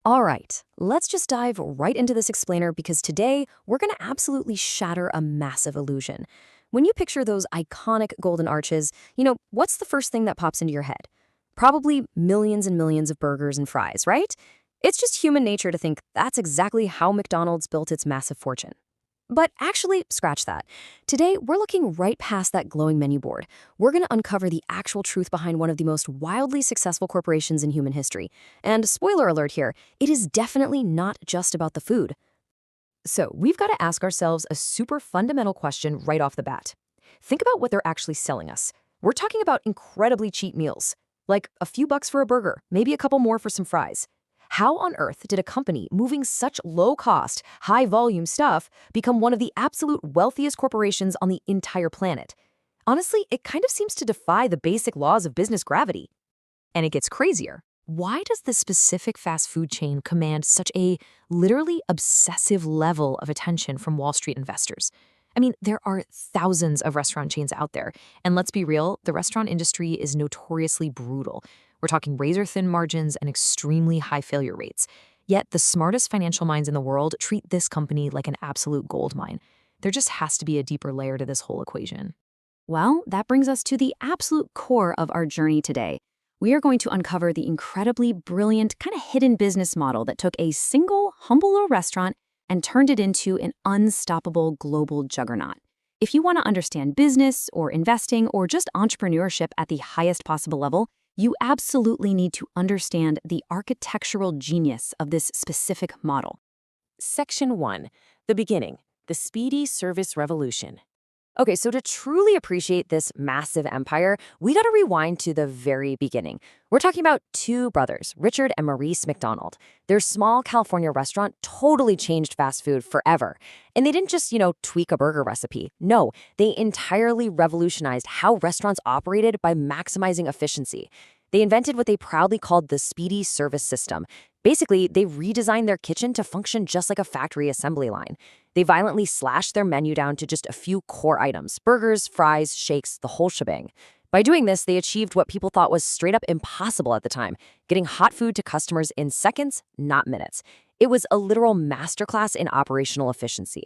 All right, let's just dive right into this explainer because today we're going to absolutely shatter a massive illusion. When you picture those iconic golden arches, what's the first thing that pops into your head? Probably millions and millions of burgers and fries, right? It's just human nature to think that's exactly how McDonald's built its massive fortune. But actually, scratch that. Today, we're looking right past that glowing menu board. We're going to uncover the actual truth behind one of the most wildly successful corporations in human history. And spoiler alert here, it is definitely not just about the food. So, we've got to ask ourselves a super fundamental question right off the bat. Think about what they're actually selling us. We're talking about incredibly cheap meals, like a few bucks for a burger, maybe a couple more for some fries. How on earth did a company moving such low-cost, high-volume stuff become one of the absolute wealthiest corporations on the entire planet? Honestly, it kind of seems to defy the basic laws of business gravity. And it gets crazier. Why does this specific fast food chain command such a literally obsessive level of attention from Wall Street investors? I mean, there are thousands of restaurant chains out there, and let's be real, the restaurant industry is notoriously brutal. We're talking razor-thin margins and extremely high failure rates. Yet the smartest financial minds in the world treat this company like an absolute gold mine. There just has to be a deeper layer to this whole equation. Well, that brings us to the absolute core of our journey today. We are going to uncover the incredibly brilliant, kind of hidden business model that took a single, humble little restaurant and turned it into an unstoppable global juggernaut. If you want to understand business or investing or just entrepreneurship at the highest possible level, you absolutely need to understand the architectural genius of this specific model. Section 1. The beginning. The speedy service revolution. Okay, so to truly appreciate this massive empire, we gotta rewind to the very beginning. We're talking about two brothers, Richard and Maurice McDonald. Their small California restaurant totally changed fast food forever. And they didn't just, tweak a burger recipe. No, they entirely revolutionized how restaurants operated by maximizing efficiency. They invented what they proudly called the speedy service system. Basically, they redesigned their kitchen to function just like a factory assembly line. They violently slashed their menu down to just a few core items: burgers, fries, shakes, the whole shebang. By doing this, they achieved what people thought was straight up impossible at the time, getting hot food to customers in seconds, not minutes. It was a literal masterclass in operational efficiency.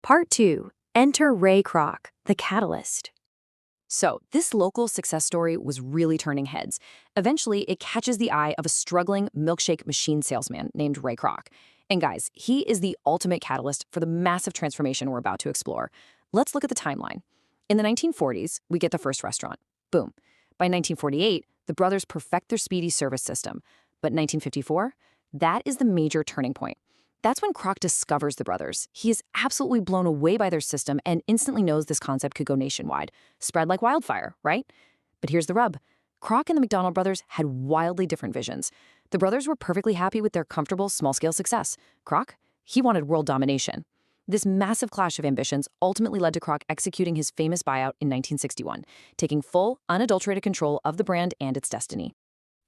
Part 2. Enter Ray Kroc, the catalyst. So, this local success story was really turning heads. Eventually, it catches the eye of a struggling milkshake machine salesman named Ray Kroc. And guys, he is the ultimate catalyst for the massive transformation we're about to explore. Let's look at the timeline. In the 1940s, we get the first restaurant. Boom. By 1948, the brothers perfect their speedy service system. But 1954, that is the major turning point. That's when Kroc discovers the brothers. He is absolutely blown away by their system and instantly knows this concept could go nationwide. Spread like wildfire, right? But here's the rub. Kroc and the McDonald brothers had wildly different visions. The brothers were perfectly happy with their comfortable, small-scale success. Kroc, he wanted world domination. This massive clash of ambitions ultimately led to Kroc executing his famous buyout in 1961, taking full, unadulterated control of the brand and its destiny.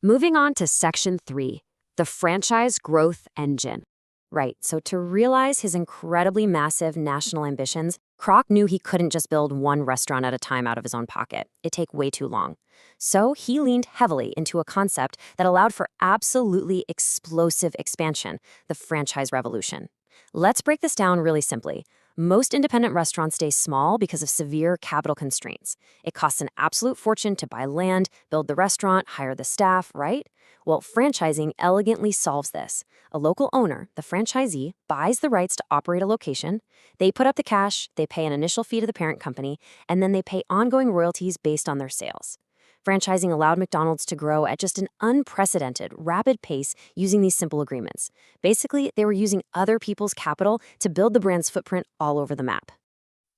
Moving on to Section 3, the franchise growth engine. Right, so to realize his incredibly massive national ambitions, Kroc knew he couldn't just build one restaurant at a time out of his own pocket. It'd take way too long. So he leaned heavily into a concept that allowed for absolutely explosive expansion, the franchise revolution. Let's break this down really simply. Most independent restaurants stay small because of severe capital constraints. It costs an absolute fortune to buy land, build the restaurant, hire the staff, right? Well, franchising elegantly solves this. A local owner, the franchisee, buys the rights to operate a location. They put up the cash, they pay an initial fee to the parent company, and then they pay ongoing royalties based on their sales. Franchising allowed McDonald's to grow at just an unprecedented, rapid pace using these simple agreements. Basically, they were using other people's capital to build the brand's footprint all over the map.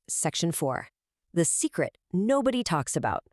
Section 4. The secret nobody talks about.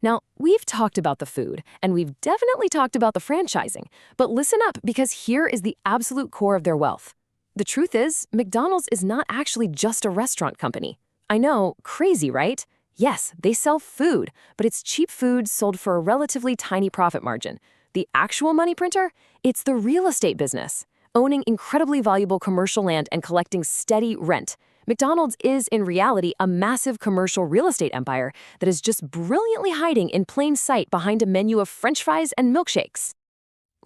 Now, we've talked about the food, and we've definitely talked about the franchising, but listen up because here is the absolute core of their wealth. The truth is, McDonald's is not actually just a restaurant company. I know, crazy, right? Yes, they sell food, but it's cheap food sold for a relatively tiny profit margin. The actual money printer? It's the real estate business, owning incredibly valuable commercial land and collecting steady rent. McDonald's is, in reality, a massive commercial real estate empire that is just brilliantly hiding in plain sight behind a menu of French fries and milkshakes.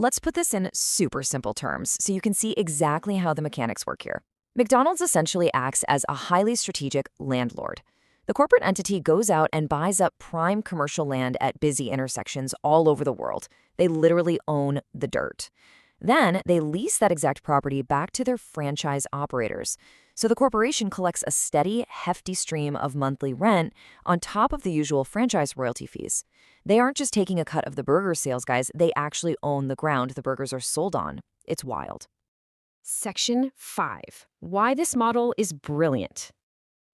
Let's put this in super simple terms so you can see exactly how the mechanics work here. McDonald's essentially acts as a highly strategic landlord. The corporate entity goes out and buys up prime commercial land at busy intersections all over the world. They literally own the dirt. Then they lease that exact property back to their franchise operators. So the corporation collects a steady, hefty stream of monthly rent on top of the usual franchise royalty fees. They aren't just taking a cut of the burger sales, guys. They actually own the ground the burgers are sold on. It's wild. Section 5. Why this model is brilliant.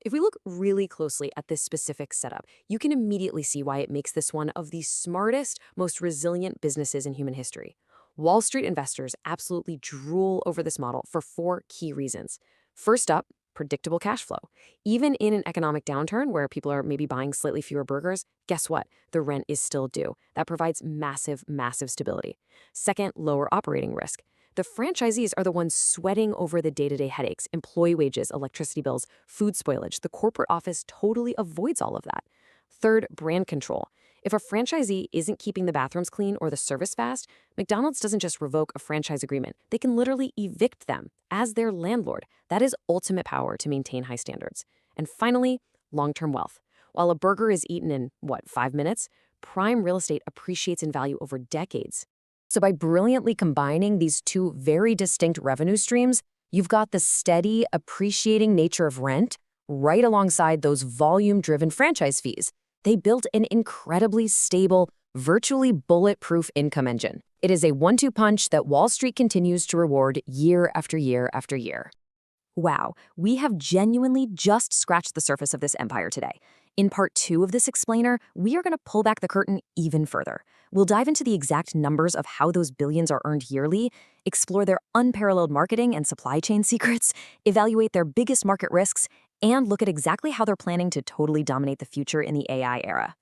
If we look really closely at this specific setup, you can immediately see why it makes this one of the smartest, most resilient businesses in human history. Wall Street investors absolutely drool over this model for 4 key reasons. First up, predictable cash flow. Even in an economic downturn where people are maybe buying slightly fewer burgers, guess what? The rent is still due. That provides massive, massive stability. Second, lower operating risk. The franchisees are the ones sweating over the day-to-day headaches, employee wages, electricity bills, food spoilage. The corporate office totally avoids all of that. Third, brand control. If a franchisee isn't keeping the bathrooms clean or the service fast, McDonald's doesn't just revoke a franchise agreement. They can literally evict them as their landlord. That is ultimate power to maintain high standards. And finally, long-term wealth. While a burger is eaten in, 5 minutes, prime real estate appreciates in value over decades. So by brilliantly combining these 2 very distinct revenue streams, you've got the steady, appreciating nature of rent right alongside those volume-driven franchise fees. They built an incredibly stable, virtually bulletproof income engine. It is a 1-2 punch that Wall Street continues to reward year after year after year. Wow, we have genuinely just scratched the surface of this empire today. In part 2 of this explainer, we are going to pull back the curtain even further. We'll dive into the exact numbers of how those billions are earned yearly, explore their unparalleled marketing and supply chain secrets, evaluate their biggest market risks, and look at exactly how they're planning to totally dominate the future in the AI era.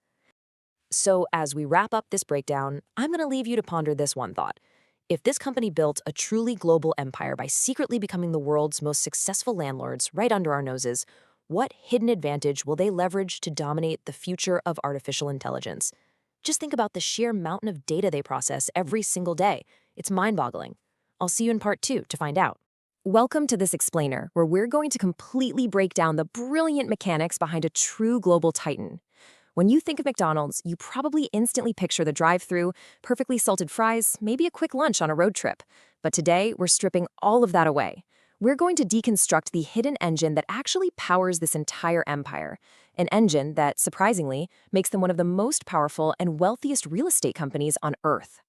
So as we wrap up this breakdown, I'm going to leave you to ponder this one thought. If this company built a truly global empire by secretly becoming the world's most successful landlords right under our noses, what hidden advantage will they leverage to dominate the future of artificial intelligence? Just think about the sheer mountain of data they process every single day. It's mind-boggling. I'll see you in part 2 to find out. Welcome to this explainer, where we're going to completely break down the brilliant mechanics behind a true global titan. When you think of McDonald's, you probably instantly picture the drive-thru, perfectly salted fries, maybe a quick lunch on a road trip. But today, we're stripping all of that away. We're going to deconstruct the hidden engine that actually powers this entire empire. An engine that, surprisingly, makes them one of the most powerful and wealthiest real estate companies on Earth.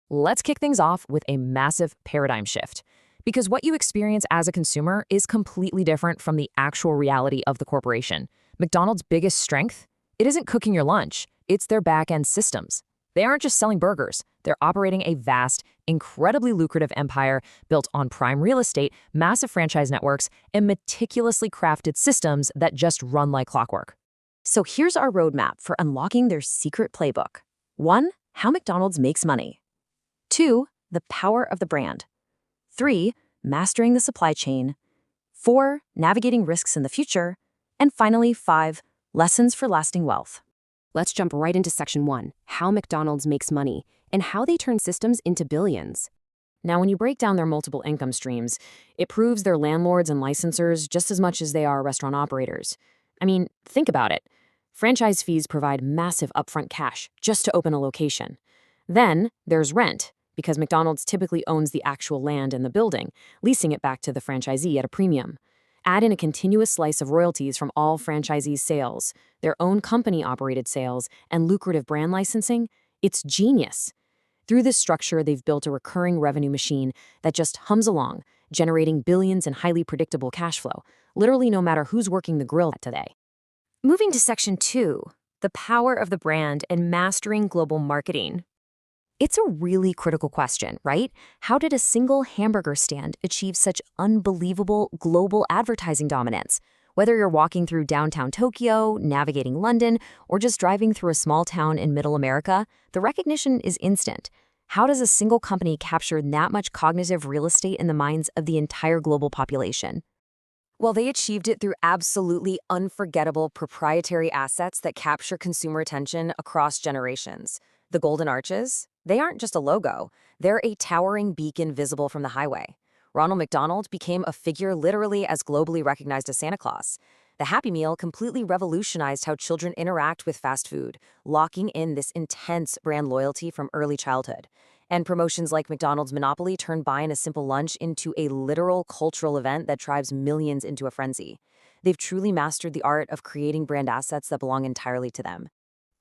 Let's kick things off with a massive paradigm shift. Because what you experience as a consumer is completely different from the actual reality of the corporation. McDonald's biggest strength? It isn't cooking your lunch, it's their back-end systems. They aren't just selling burgers, they're operating a vast, incredibly lucrative empire built on prime real estate, massive franchise networks, and meticulously crafted systems that just run like clockwork. So here's our roadmap for unlocking their secret playbook. 1. How McDonald's makes money. 2. The power of the brand. 3. Mastering the supply chain. 4. Navigating risks in the future. And finally, 5. Lessons for lasting wealth. Let's jump right into section 1, how McDonald's makes money and how they turn systems into billions. Now, when you break down their multiple income streams, it proves they're landlords and licensors just as much as they are restaurant operators. I mean, think about it. Franchise fees provide massive upfront cash just to open a location. Then there's rent, because McDonald's typically owns the actual land in the building, leasing it back to the franchisee at a premium. Add in a continuous slice of royalties from all franchisees' sales, their own company-operated sales, and lucrative brand licensing. It's genius. Through this structure, they've built a recurring revenue machine that just hums along, generating billions in highly predictable cash flow, literally no matter who's working the grill today. Moving to section 2, the power of the brand and mastering global marketing. It's a really critical question, right? How did a single hamburger stand achieve such unbelievable global advertising dominance? Whether you're walking through downtown Tokyo, navigating London, or just driving through a small town in Middle America, the recognition is instant. How does a single company capture that much cognitive real estate in the minds of the entire global population? Well, they achieved it through absolutely unforgettable proprietary assets that capture consumer attention across generations. The golden arches? They aren't just a logo. They're a towering beacon visible from the highway. Ronald McDonald became a figure literally as globally recognized as Santa Claus. The Happy Meal completely revolutionized how children interact with fast food, locking in this intense brand loyalty from early childhood. And promotions like McDonald's Monopoly turned buying a simple lunch into a literal cultural event that drives millions into a frenzy. They've truly mastered the art of creating brand assets that belong entirely to them.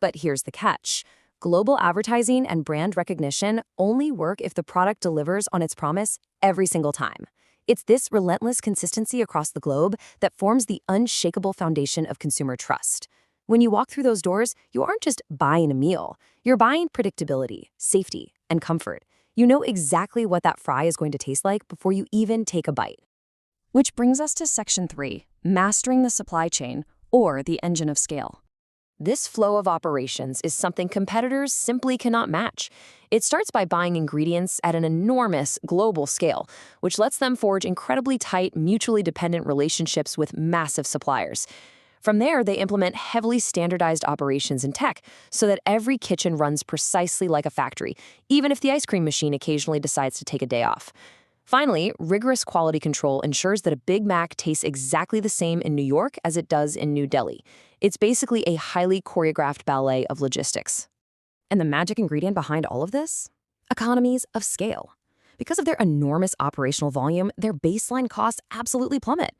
But here's the catch. Global advertising and brand recognition only work if the product delivers on its promise every single time. It's this relentless consistency across the globe that forms the unshakable foundation of consumer trust. When you walk through those doors, you aren't just buying a meal. You're buying predictability, safety, and comfort. You know exactly what that fry is going to taste like before you even take a bite. Which brings us to Section 3, Mastering the Supply Chain, or the Engine of Scale. This flow of operations is something competitors simply cannot match. It starts by buying ingredients at an enormous global scale, which lets them forge incredibly tight, mutually dependent relationships with massive suppliers. From there, they implement heavily standardized operations and tech so that every kitchen runs precisely like a factory, even if the ice cream machine occasionally decides to take a day off. Finally, rigorous quality control ensures that a Big Mac tastes exactly the same in New York as it does in New Delhi. It's basically a highly choreographed ballet of logistics. And the magic ingredient behind all of this? Economies of scale. Because of their enormous operational volume, their baseline costs absolutely plummet.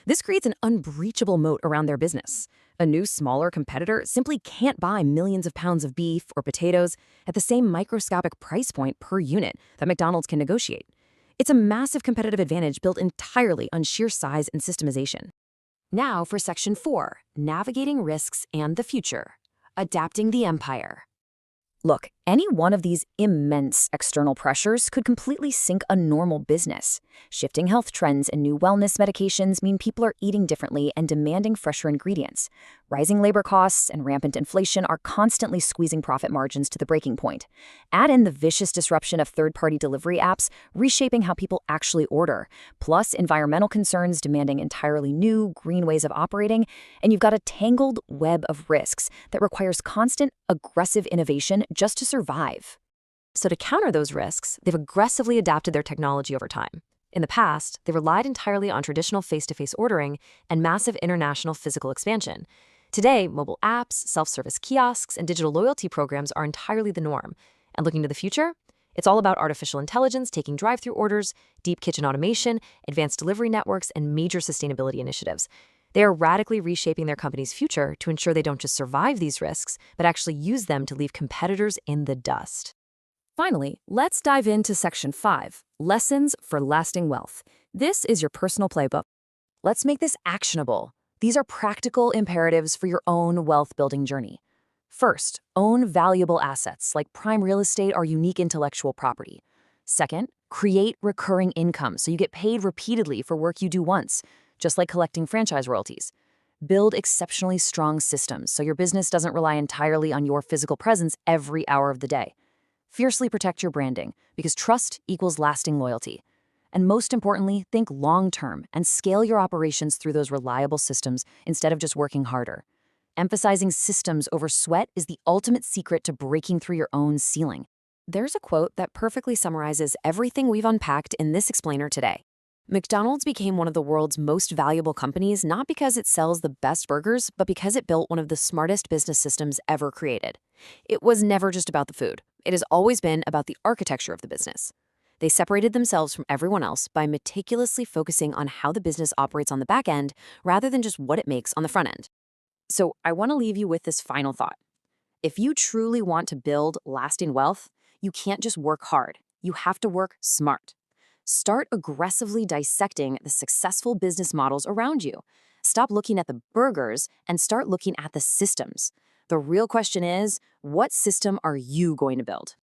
This creates an unbreachable moat around their business. A new, smaller competitor simply can't buy millions of pounds of beef or potatoes at the same microscopic price point per unit that McDonald's can negotiate. It's a massive competitive advantage built entirely on sheer size and systemization. Now for Section 4, Navigating Risks and the Future, Adapting the Empire. Look, any one of these immense external pressures could completely sink a normal business. Shifting health trends and new wellness medications mean people are eating differently and demanding fresher ingredients. Rising labor costs and rampant inflation are constantly squeezing profit margins to the breaking point. Add in the vicious disruption of third-party delivery apps, reshaping how people actually order, plus environmental concerns demanding entirely new, green ways of operating, and you've got a tangled web of risks that requires constant, aggressive innovation just to survive. So to counter those risks, they've aggressively adapted their technology over time. In the past, they relied entirely on traditional face-to-face ordering and massive international physical expansion. Today, mobile apps, self-service kiosks, and digital loyalty programs are entirely the norm. And looking to the future, it's all about artificial intelligence taking drive-through orders, deep kitchen automation, advanced delivery networks, and major sustainability initiatives. They are radically reshaping their company's future to ensure they don't just survive these risks, but actually use them to leave competitors in the dust. Finally, let's dive into Section 5, Lessons for Lasting Wealth. This is your personal playbook. Let's make this actionable. These are practical imperatives for your own wealth-building journey. First, own valuable assets like prime real estate or unique intellectual property. Second, create recurring income so you get paid repeatedly for work you do once, just like collecting franchise royalties. Build exceptionally strong systems so your business doesn't rely entirely on your physical presence every hour of the day. Fiercely protect your branding, because trust equals lasting loyalty. And most importantly, think long-term and scale your operations through those reliable systems instead of just working harder. Emphasizing systems over sweat is the ultimate secret to breaking through your own ceiling. There's a quote that perfectly summarizes everything we've unpacked in this explainer today. McDonald's became one of the world's most valuable companies not because it sells the best burgers, but because it built one of the smartest business systems ever created. It was never just about the food. It has always been about the architecture of the business. They separated themselves from everyone else by meticulously focusing on how the business operates on the back end rather than just what it makes on the front end. So I want to leave you with this final thought. If you truly want to build lasting wealth, you can't just work hard. You have to work smart. Start aggressively dissecting the successful business models around you. Stop looking at the burgers and start looking at the systems. The real question is, what system are you going to build?